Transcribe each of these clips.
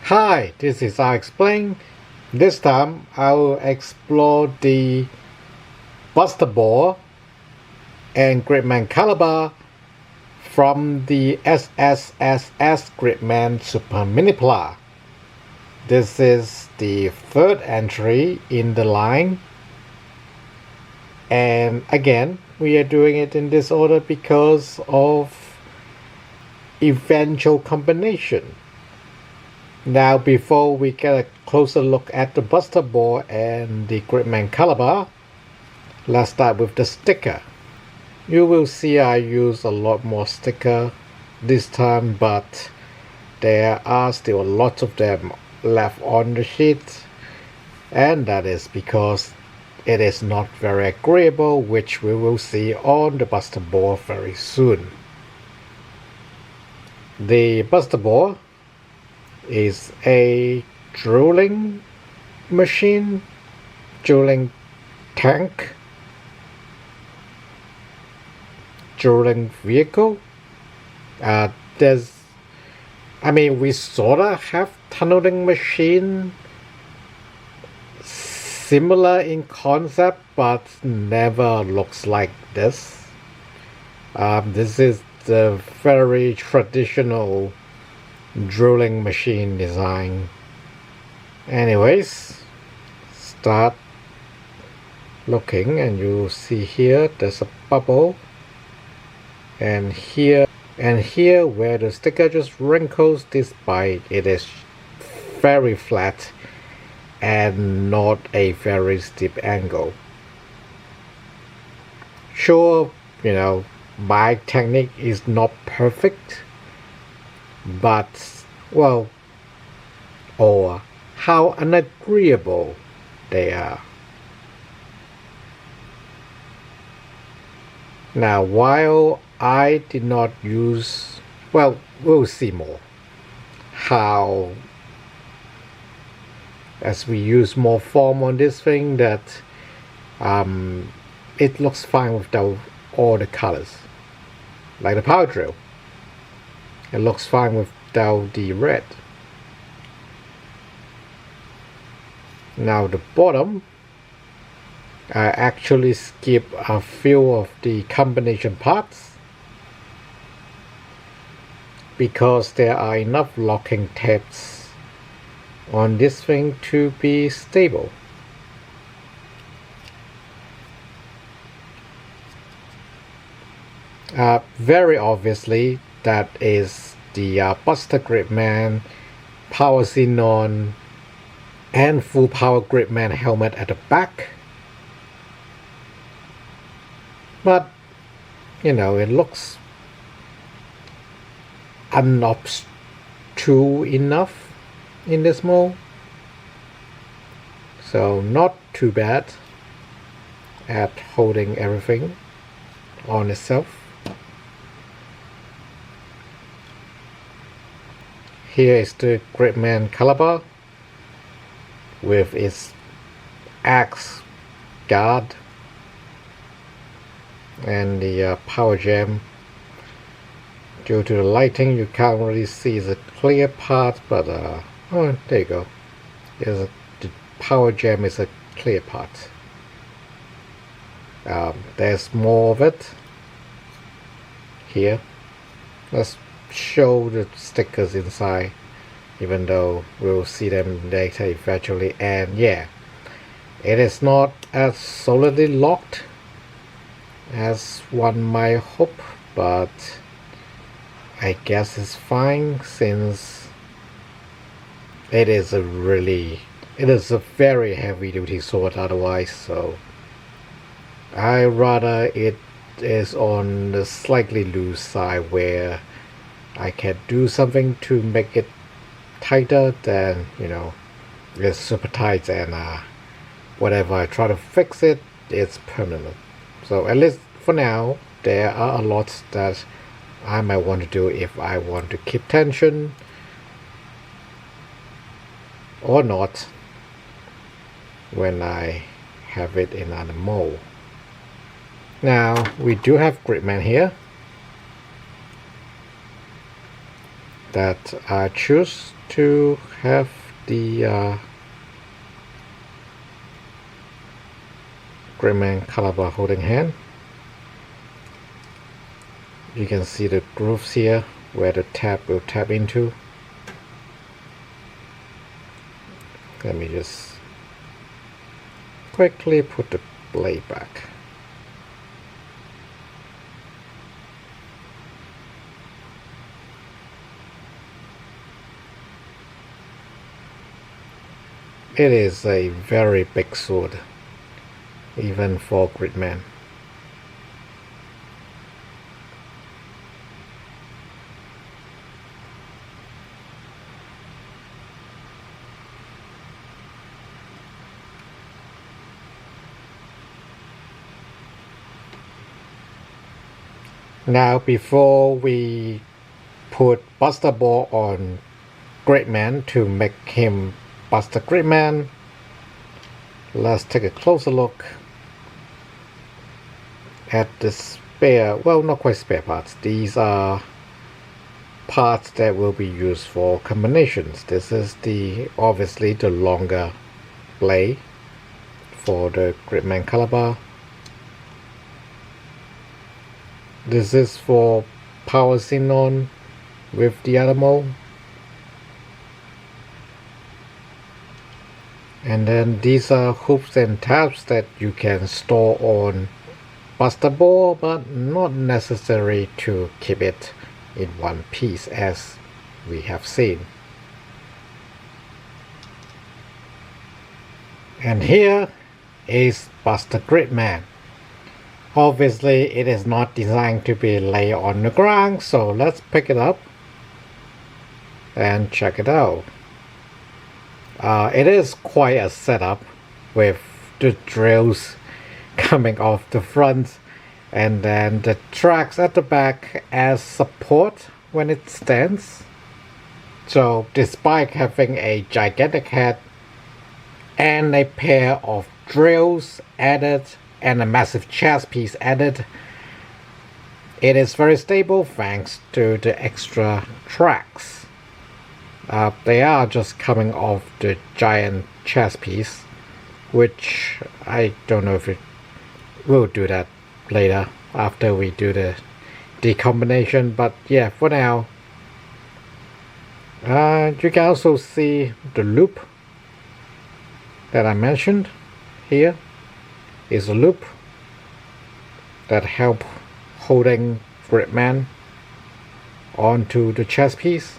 Hi, this is I Explain. This time I will explore the Borr and Gridman Calibur from the SSSS.Gridman Super Minipla. This is the third entry in the line, and again we are doing it in this order because of eventual combination. Now, before we get a closer look at the Borr and the Gridman Calibur, let's start with the sticker. You will see I use a lot more sticker this time, but there are still a lot of them left on the sheet, and that is because it is not very agreeable, which we will see on the Borr very soon. The Borr is a drilling machine, drilling tank, drilling vehicle. We sort of have tunneling machine similar in concept, but never looks like this. This is the very traditional drilling machine design. Anyways, start looking and you see here there's a bubble, and here where the sticker just wrinkles this bite, it is very flat and not a very steep angle. Sure, my technique is not perfect, but or how unagreeable they are. Now, while I did not use, we'll see more how, as we use more foam on this thing, that it looks fine without all the colors. Like the power drill, it looks fine without the red. Now the bottom, I actually skip a few of the combination parts because there are enough locking tabs on this thing to be stable. Very obviously, that is the Gridman Power Xenon and full power Gridman helmet at the back. But, it looks unobtrusive enough in this mode. So not too bad at holding everything on itself. Here is the Gridman Calibur with its axe guard and the power gem. Due to the lighting, you can't really see the clear part, but there you go. The power gem is a clear part. There's more of it here. Let's show the stickers inside, even though we'll see them later eventually. And yeah, it is not as solidly locked as one might hope, but I guess it's fine since it is a very heavy duty sword otherwise, so I rather it is on the slightly loose side where I can do something to make it tighter than it's super tight, and whatever I try to fix it, it's permanent. So at least for now, there are a lot that I might want to do if I want to keep tension or not when I have it in another mode. Now we do have Gridman here. that I choose to have the Gridman Calibur holding hand. You can see the grooves here where the tab will tap into. Let me just quickly put the blade back. It is a very big sword, even for Gridman. Now, before we put Buster Borr on Gridman to make him Buster Gridman, let's take a closer look at the spare, well, not quite spare parts. These are parts that will be used for combinations. This is obviously the longer blade for the Gridman Calibur. This is for power xenon with the other mode. And then these are hoops and tabs that you can store on Buster Borr, but not necessary to keep it in one piece as we have seen. And here is Buster Gridman. Obviously it is not designed to be laid on the ground, so let's pick it up and check it out. It is quite a setup with the drills coming off the front and then the tracks at the back as support when it stands. So despite having a gigantic head and a pair of drills added and a massive chest piece added, it is very stable thanks to the extra tracks. They are just coming off the giant chest piece, which I don't know if it will do that later after we do the decombination, but yeah, for now you can also see the loop that I mentioned. Here is a loop that help holding Gridman onto the chest piece.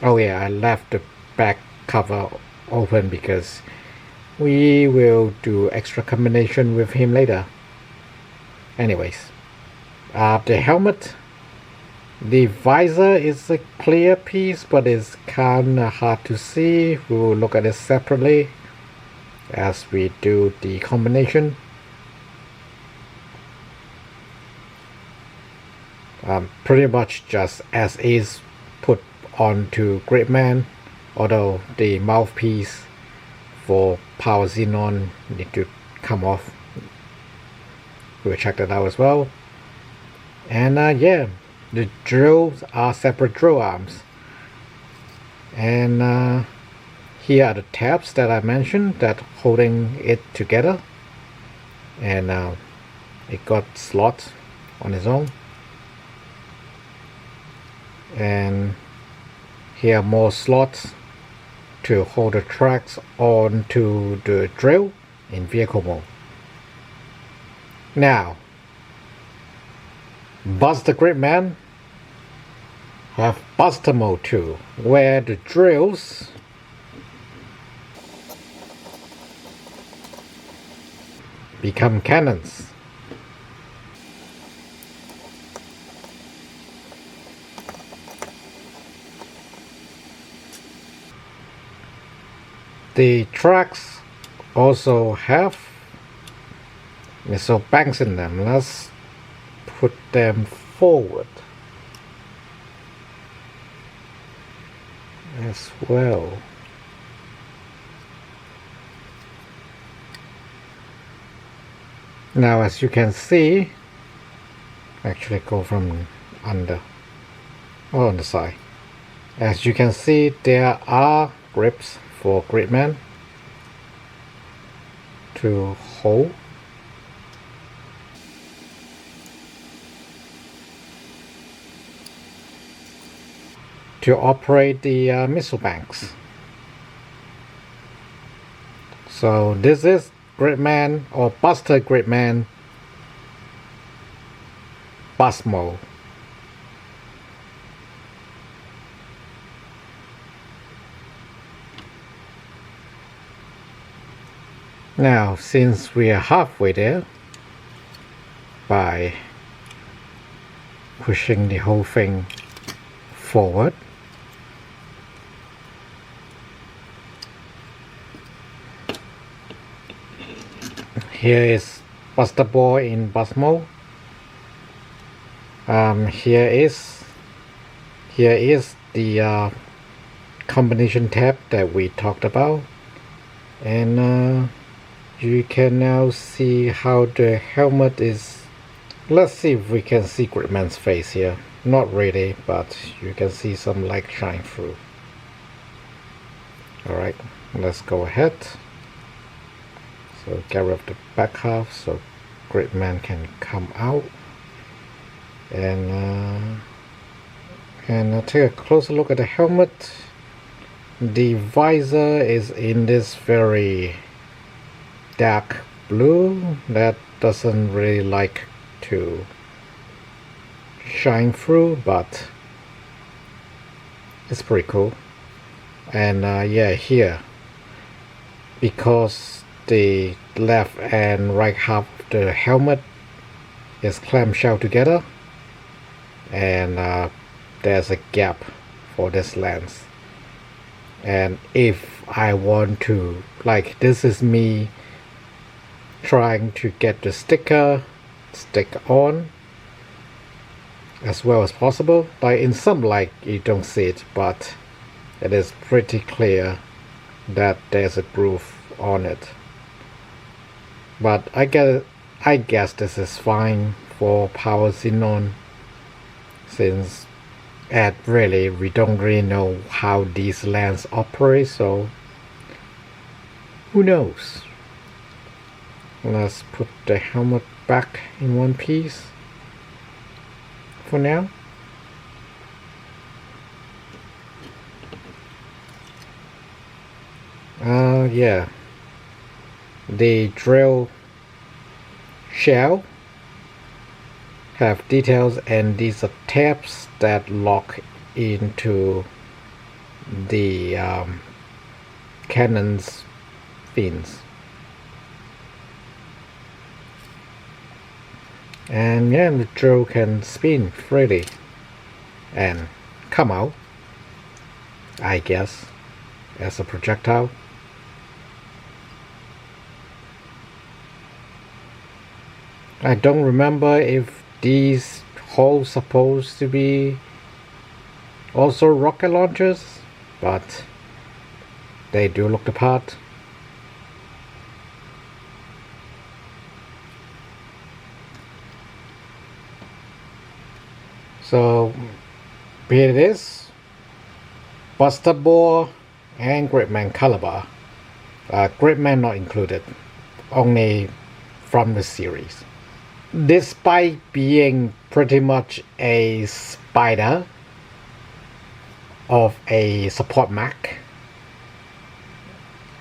Oh yeah, I left the back cover open because we will do extra combination with him later. Anyways, the helmet, the visor is a clear piece, but it's kinda hard to see. We will look at it separately as we do the combination. Pretty much just as is put onto Gridman, although the mouthpiece for power xenon need to come off. We'll check that out as well. And yeah, the drills are separate drill arms. And here are the tabs that I mentioned that holding it together. And it got slots on its own. And here are more slots to hold the tracks onto the drill in vehicle mode. Now, Buster Gridman have Buster mode too, where the drills become cannons. The tracks also have missile banks in them. Let's put them forward as well. Now, as you can see, actually go from under or on the side. As you can see, there are grips for Gridman to hold. To operate the missile banks. So this is Gridman or Buster Gridman bus mode. Now, since we are halfway there, by pushing the whole thing forward, here is Buster Borr in bus mode. Here is the combination tab that we talked about, and you can now see how the helmet is. Let's see if we can see Gridman's face here. Not really, but you can see some light shine through. Alright, let's go ahead. So get rid of the back half so Gridman can come out. And take a closer look at the helmet. The visor is in this very dark blue that doesn't really like to shine through, but it's pretty cool. And yeah, here, because the left and right half of the helmet is clamshell together, and there's a gap for this lens. And if I want to, like, this is me trying to get the sticker stick on as well as possible. Like in some light you don't see it, but it is pretty clear that there's a groove on it. But I guess this is fine for power xenon, since really we don't really know how these lenses operate, so who knows. Let's put the helmet back in one piece for now. Yeah, the drill shell have details, and these are tabs that lock into the cannon's fins. And yeah, the drill can spin freely and come out, I guess, as a projectile. I don't remember if these holes supposed to be also rocket launchers, but they do look the part. So here it is, Buster Borr and Gridman Calibur. Gridman not included, only from the series. Despite being pretty much a spider of a support mech,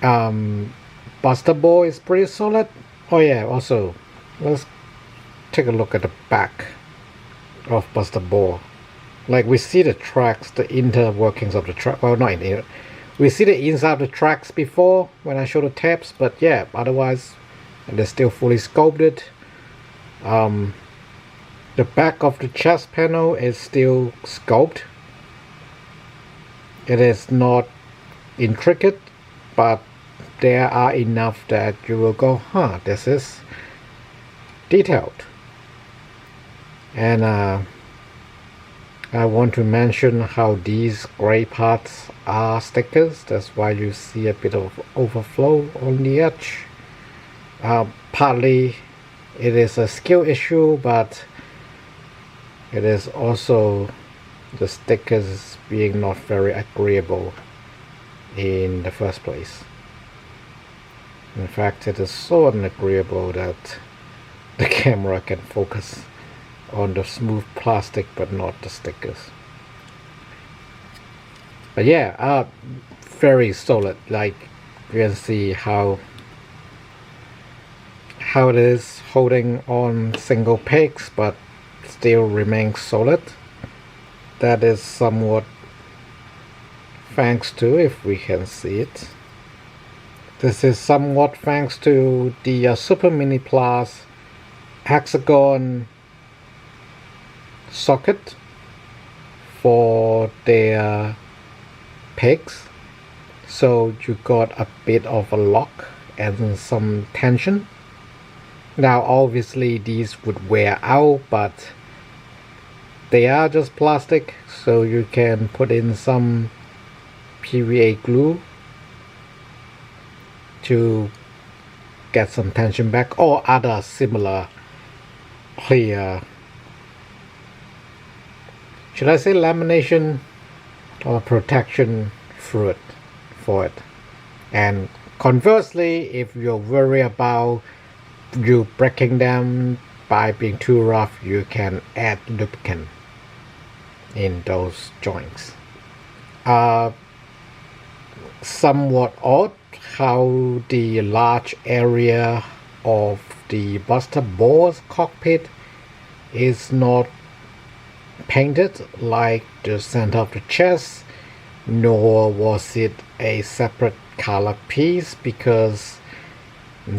Buster Borr is pretty solid. Oh yeah, also let's take a look at the back of Buster Borr. Like, we see the tracks, the inner workings of the track. Well, not in here. We see the inside of the tracks before when I show the tabs, but yeah, otherwise they're still fully sculpted. The back of the chest panel is still sculpted. It is not intricate, but there are enough that you will go, huh, this is detailed. And I want to mention how these gray parts are stickers. That's why you see a bit of overflow on the edge. Partly it is a skill issue, but it is also the stickers being not very agreeable in the first place. In fact, it is so unagreeable that the camera can focus on the smooth plastic but not the stickers. But yeah, very solid. Like you can see how it is holding on single pegs but still remains solid. That is somewhat thanks to, if we can see it, this is somewhat thanks to the Super Minipla's hexagon socket for their pegs, so you got a bit of a lock and some tension. Now obviously these would wear out, but they are just plastic, so you can put in some PVA glue to get some tension back, or other similar clear, should I say lamination or protection fluid for it. And conversely, if you're worried about you breaking them by being too rough, you can add lubricant in those joints. Somewhat odd how the large area of the Buster Borr's cockpit is not painted like the center of the chest, nor was it a separate color piece, because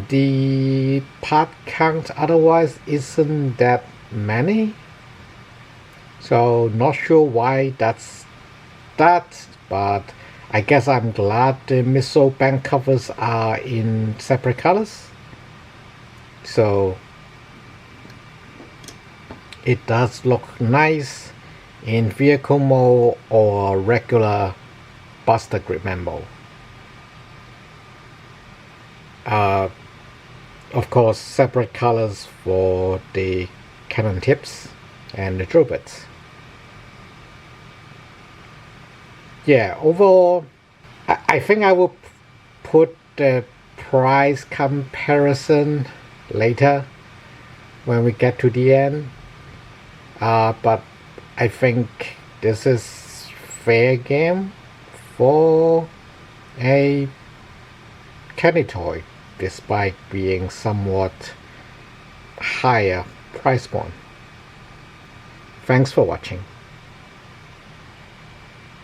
the part count otherwise isn't that many. So not sure why that's that, but I guess I'm glad the missile bank covers are in separate colors, so it does look nice in vehicle mode or regular Buster Gridman mode. Of course, separate colors for the cannon tips and the drill bits. Yeah, overall, I think I will put the price comparison later when we get to the end. But I think this is fair game for a candy toy, despite being somewhat higher price point. Thanks for watching.